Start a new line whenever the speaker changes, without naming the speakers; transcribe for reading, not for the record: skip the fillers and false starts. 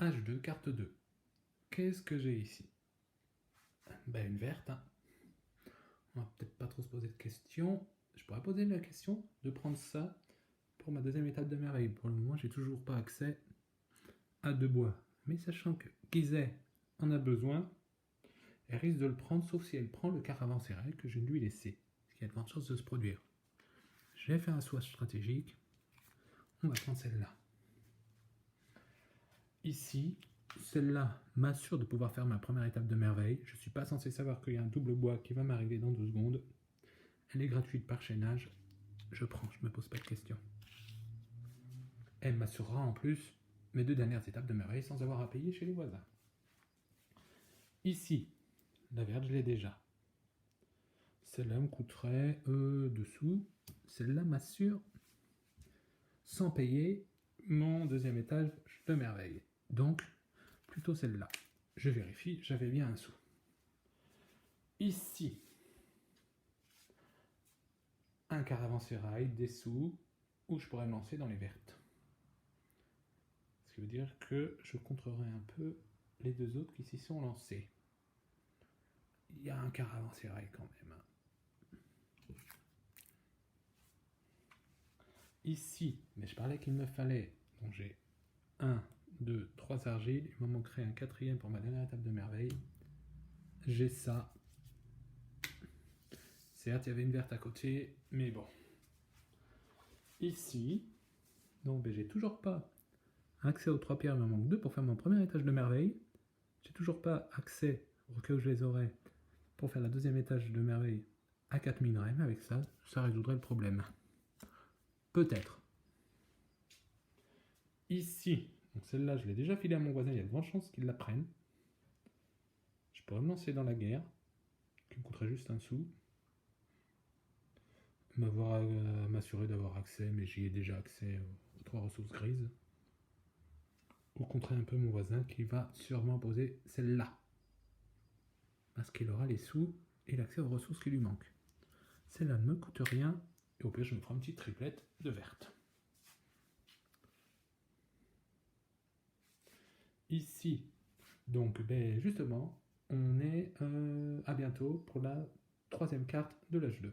H2, carte 2. Qu'est-ce que j'ai ici? Ben, une verte. Hein. On va peut-être pas trop se poser de questions. Je pourrais poser la question de prendre ça pour ma deuxième étape de merveille. Pour le moment, j'ai toujours pas accès à de bois. Mais sachant que Gizeh en a besoin, elle risque de le prendre, sauf si elle prend le caravansérail que je ne lui laisser. Ce qui a de grandes chances de se produire. Je vais faire un swatch stratégique. On va prendre celle-là. Ici, celle-là m'assure de pouvoir faire ma première étape de merveille. Je ne suis pas censé savoir qu'il y a un double bois qui va m'arriver dans 2 secondes. Elle est gratuite par chaînage. Je prends, je ne me pose pas de questions. Elle m'assurera en plus mes 2 dernières étapes de merveille sans avoir à payer chez les voisins. Ici, la verte, je l'ai déjà. Celle-là me coûterait dessous. Celle-là m'assure, sans payer, mon deuxième étage de merveille. Donc, plutôt celle-là. Je vérifie, j'avais bien un sou. Ici, un caravansérail, des sous, où je pourrais me lancer dans les vertes. Ce qui veut dire que je contrerai un peu les 2 autres qui s'y sont lancés. Il y a un caravansérail quand même. Ici, mais je parlais qu'il me fallait, donc j'ai 1, 2, 3 argiles, il me manquerait un 4e pour ma dernière étape de merveille. J'ai ça. Certes, il y avait une verte à côté, mais bon. Ici, donc j'ai toujours pas accès aux 3 pierres, il me manque 2 pour faire mon premier étage de merveille. J'ai toujours pas accès, au cas où je les aurais, pour faire la deuxième étage de merveille à 4 minerais, mais avec ça, ça résoudrait le problème. Peut-être. Ici, donc celle-là, je l'ai déjà filée à mon voisin, il y a de grandes chances qu'il la prenne. Je pourrais me lancer dans la guerre, qui me coûterait juste un sou. M'assurer d'avoir accès, mais j'y ai déjà accès aux 3 ressources grises. Ou contrer un peu mon voisin qui va sûrement poser celle-là. Parce qu'il aura les sous et l'accès aux ressources qui lui manquent. Celle-là ne me coûte rien, et au pire je me ferai une petite triplette de verte. Ici, donc ben, justement, on est à bientôt pour la 3e carte de l'H2.